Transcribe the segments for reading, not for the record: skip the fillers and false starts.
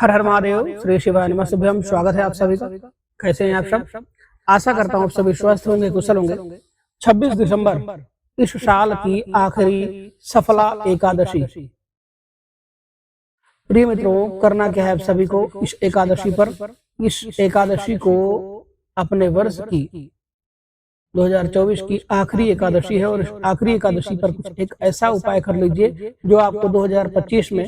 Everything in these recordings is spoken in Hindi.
हर हर महादेव, श्री शिवाय नमः शुभम। स्वागत है आप सभी का। कैसे हैं आप सब? आशा करता हूँ आप सभी स्वस्थ होंगे, कुशल होंगे। 26 दिसंबर इस साल की आखिरी सफला एकादशी। प्रिय मित्रों, करना क्या है आप सभी को इस एकादशी पर? इस एकादशी को अपने वर्ष की 2024 की आखिरी एकादशी है और इस आखिरी एकादशी पर कुछ एक ऐसा उपाय कर लीजिए जो आपको 2025 में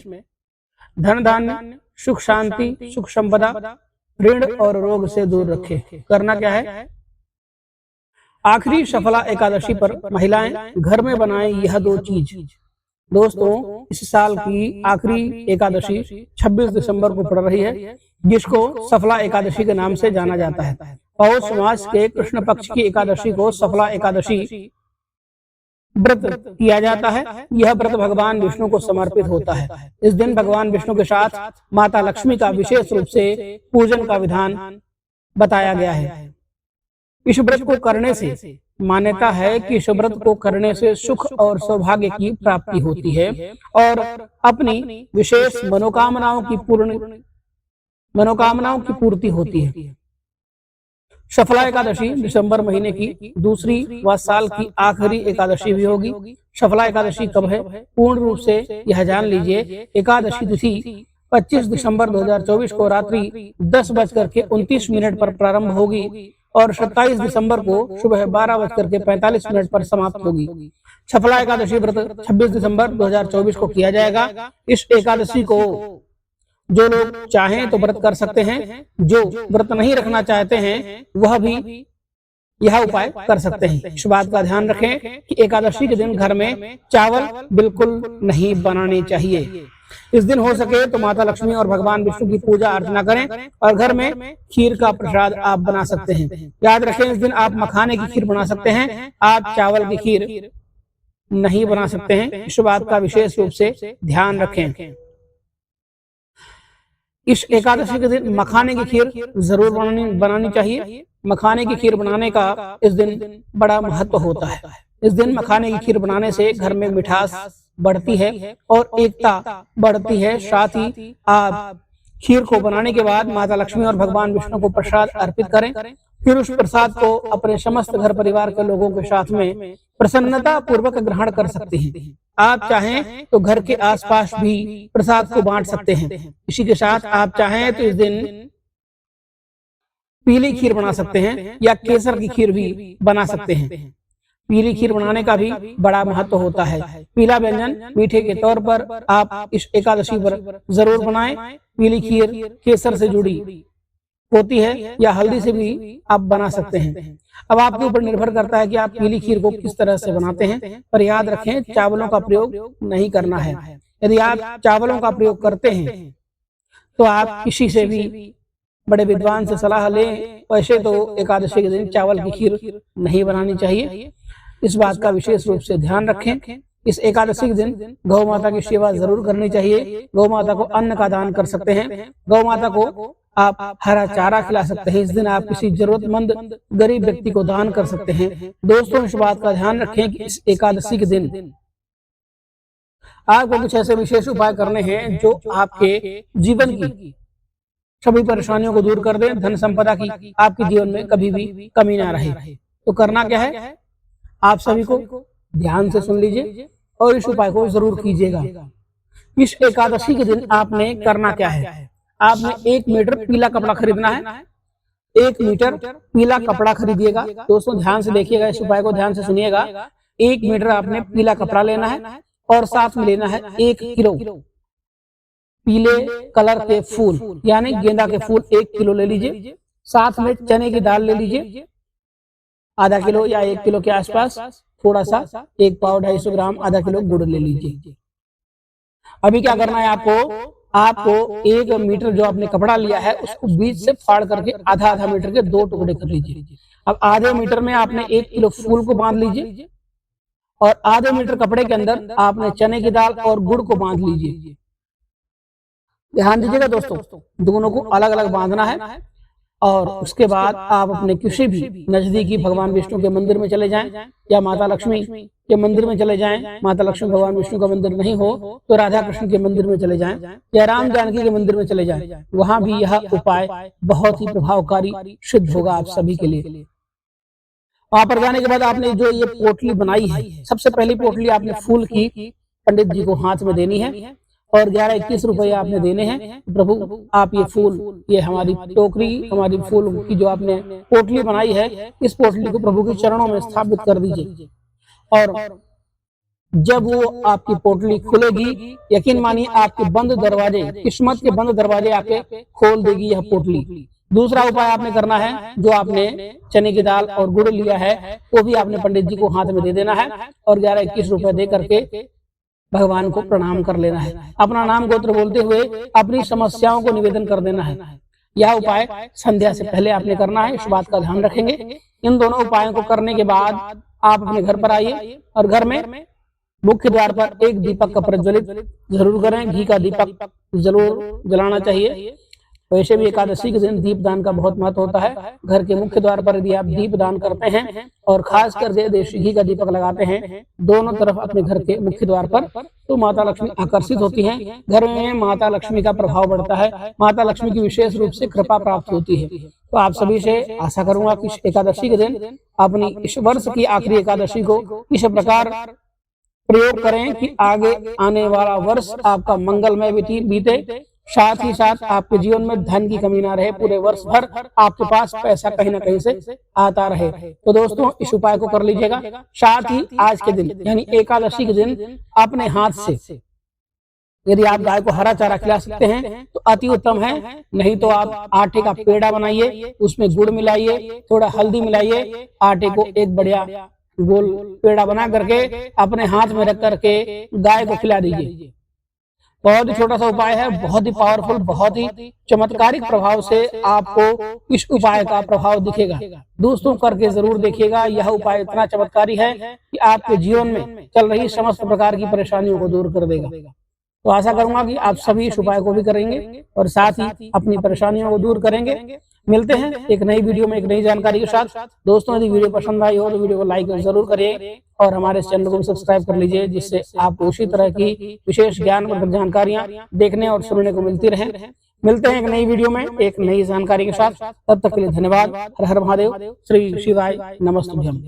धन धान्य, सुख शांति, सुख संपदा, ऋण और रोग से दूर रखे। करना क्या है? आखिरी सफला एकादशी पर महिलाएं घर में बनाएं यह दो चीज। दोस्तों, इस साल की आखिरी एकादशी 26 दिसंबर को पड़ रही है, जिसको सफला एकादशी के नाम से जाना जाता है। पौष मास के कृष्ण पक्ष की एकादशी को सफला एकादशी व्रत किया जाता है। यह व्रत भगवान विष्णु को समर्पित होता है। इस दिन भगवान विष्णु के साथ माता लक्ष्मी का विशेष रूप से पूजन का विधान बताया गया है। इस व्रत को करने से मान्यता है कि इस व्रत को करने से सुख और सौभाग्य की प्राप्ति होती है और अपनी विशेष मनोकामनाओं की पूर्ति होती है। सफला एकादशी दिसंबर महीने की दूसरी व साल की आखिरी एकादशी भी होगी। सफला एकादशी कब है? पूर्ण रूप से यह जान लीजिए। एकादशी तिथि 25 दिसंबर 2024 को रात्रि 10:29 पर प्रारंभ होगी और 27 दिसंबर को सुबह 12:45 पर समाप्त होगी। सफला एकादशी व्रत 26 दिसंबर 2024 को किया जाएगा। इस एकादशी को जो लोग चाहें तो व्रत कर सकते हैं, जो व्रत नहीं रखना चाहते हैं वह भी यह उपाय कर सकते हैं। इस बात का ध्यान रखें कि एकादशी के दिन घर में चावल बिल्कुल नहीं बनाने चाहिए। इस दिन हो सके तो माता लक्ष्मी और भगवान विष्णु की पूजा अर्चना करें और घर में खीर का प्रसाद आप बना सकते हैं। याद रखें, इस दिन आप मखाने की खीर बना सकते हैं, आप चावल की खीर नहीं बना सकते हैं। इस बात का विशेष रूप से ध्यान रखें। इस एकादशी के दिन मखाने की खीर जरूर बनानी चाहिए। मखाने की खीर बनाने का इस दिन बड़ा महत्व होता है। इस दिन मखाने की खीर बनाने से घर में मिठास बढ़ती है और एकता बढ़ती है। साथ ही आप खीर को बनाने के बाद माता लक्ष्मी और भगवान विष्णु को प्रसाद अर्पित करें। फिर उस प्रसाद को अपने समस्त घर परिवार के लोगों के साथ में प्रसन्नता पूर्वक ग्रहण कर सकते हैं। आप चाहें तो घर के आसपास भी प्रसाद को बांट सकते हैं। इसी के साथ आप चाहें तो इस दिन पीली खीर बना सकते हैं या केसर की खीर भी बना सकते हैं। पीली खीर बनाने का भी बड़ा महत्व होता है। पीला व्यंजन मीठे के तौर पर आप इस एकादशी पर जरूर बनाएं। पीली खीर केसर से जुड़ी होती है या हल्दी से भी आप बना सकते हैं। अब आपके ऊपर निर्भर करता है कि आप पीली खीर को किस तरह से बनाते हैं, पर याद रखें चावलों का प्रयोग नहीं करना है। यदि आप चावलों का प्रयोग करते हैं तो आप किसी से भी बड़े विद्वान से सलाह लें। वैसे तो एकादशी के दिन चावल की खीर नहीं बनानी चाहिए। इस बात का विशेष रूप से ध्यान रखें। इस एकादशी के दिन गौ माता की सेवा जरूर करनी चाहिए। गौ माता को अन्न का दान कर सकते हैं। गौ माता को आप हरा चारा खिला सकते हैं। इस दिन आप किसी जरूरतमंद गरीब व्यक्ति को दान कर सकते हैं। दोस्तों, इस बात का ध्यान रखें कि इस एकादशी के दिन आपको कुछ ऐसे विशेष उपाय करने हैं जो आपके जीवन की सभी परेशानियों को दूर कर दें, धन संपदा की आपके जीवन में कभी भी कमी ना रहे। तो करना क्या है? आप सभी को ध्यान से सुन लीजिए और इस उपाय को जरूर कीजिएगा। इस एकादशी के दिन आपने करना क्या है? आपने 1 मीटर पीला कपड़ा खरीदना है। 1 मीटर पीला कपड़ा खरीदिएगा। दोस्तों, ध्यान से देखिएगा, इस उपाय को ध्यान से सुनिएगा। 1 मीटर आपने पीला कपड़ा लेना है और साथ में लेना है 1 किलो पीले कलर के फूल, यानी गेंदा के फूल 1 किलो ले लीजिए। साथ में चने की दाल ले लीजिए, आधा किलो या 1 किलो के आसपास। थोड़ा सा 1 पाव 250 ग्राम आधा किलो गुड़ ले लीजिए। अभी क्या करना है आपको 1 मीटर जो आपने कपड़ा लिया है उसको बीच से फाड़ करके आधा मीटर के 2 टुकड़े कर लीजिए। अब आधे मीटर में आपने 1 किलो फूल को बांध लीजिए और आधे मीटर कपड़े के अंदर आपने चने की दाल और गुड़ को बांध लीजिए। ध्यान दीजिएगा दोस्तों, दोनों को अलग अलग बांधना है और उसके बाद आप अपने किसी भी नजदीकी भगवान विष्णु के मंदिर में चले जाएं या माता लक्ष्मी के मंदिर में चले जाएं। माता लक्ष्मी भगवान विष्णु का मंदिर नहीं हो तो राधा कृष्ण के मंदिर में चले जाएं या राम जानकी के मंदिर में चले जाएं। वहां भी यह उपाय बहुत ही प्रभावकारी सिद्ध होगा आप सभी के लिए। वहां पर जाने के बाद आपने जो ये पोटली बनाई है, सबसे पहली पोटली आपने फूल की पंडित जी को हाथ में देनी है और 11-21 रुपए आपने देने हैं। प्रभु आप ये फूल, ये हमारी टोकरी, हमारी फूल की जो आपने पोटली बनाई है, इस पोटली को प्रभु के चरणों में स्थापित कर दीजिए। और जब वो आपकी पोटली खुलेगी, यकीन मानिए आपके बंद दरवाजे, किस्मत के बंद दरवाजे आके खोल देगी यह पोटली। दूसरा उपाय आपने करना है, जो आपने चने की दाल और गुड़ लिया है वो भी आपने पंडित जी को हाथ में दे देना है और 11-21 रुपए दे करके भगवान को प्रणाम कर लेना है। अपना नाम गोत्र बोलते हुए अपनी समस्याओं को निवेदन कर देना है। यह उपाय संध्या से पहले आपने करना है, इस बात का ध्यान रखेंगे। इन दोनों उपायों को करने के बाद आप अपने घर पर आइए और घर में मुख्य द्वार पर एक दीपक का प्रज्वलित जरूर करें। घी का दीपक जरूर जलाना चाहिए। वैसे भी एकादशी के दिन दीप दान का बहुत महत्व होता है। घर के मुख्य द्वार पर यदि आप दीप दान करते हैं और खास करके देशी घी का दीपक लगाते हैं दोनों तरफ अपने घर के मुख्य द्वार पर, तो माता लक्ष्मी आकर्षित होती हैं। घर में माता लक्ष्मी का प्रभाव बढ़ता है, माता लक्ष्मी की विशेष रूप से कृपा प्राप्त होती है। तो आप सभी से आशा करूंगा कि एकादशी के दिन अपनी इस वर्ष की आखिरी एकादशी को इस प्रकार प्रयोग करें कि आगे आने वाला वर्ष आपका मंगलमय बीते, साथ ही साथ आपके जीवन में धन की कमी ना रहे, पूरे वर्ष भर आपके पास पैसा कहीं ना कहीं से आता रहे। तो दोस्तों इस उपाय को कर लीजिएगा। साथ ही आज के दिन यानी एकादशी के दिन अपने हाथ से यदि आप गाय को हरा चारा खिला सकते हैं तो अति उत्तम है, नहीं तो आप आटे का पेड़ा बनाइए, उसमें गुड़ मिलाइए, थोड़ा हल्दी मिलाइए, आटे को एक बढ़िया गोल पेड़ा बना करके अपने हाथ में रख करके गाय को खिला दीजिए। बहुत ही छोटा सा उपाय है, बहुत ही पावरफुल, बहुत ही चमत्कारिक प्रभाव से आपको इस उपाय का प्रभाव दिखेगा। दोस्तों करके जरूर देखिएगा। यह उपाय इतना चमत्कारी है कि आपके जीवन में चल रही समस्त प्रकार की परेशानियों को दूर कर देगा। तो आशा करूंगा कि आप सभी इस उपाय को भी करेंगे और साथ ही अपनी परेशानियों को दूर करेंगे। मिलते हैं एक नई वीडियो में एक नई जानकारी के साथ। दोस्तों यदि वीडियो पसंद आई हो तो वीडियो को लाइक जरूर करिए और हमारे चैनल को सब्सक्राइब कर लीजिए, जिससे आपको उसी तरह की विशेष ज्ञान जानकारियां देखने और सुनने को मिलती रहें। मिलते हैं एक नई वीडियो में एक नई जानकारी के साथ। तब तक के लिए धन्यवाद। हर हर महादेव। श्री शिवाय नमस्तुभ्यम।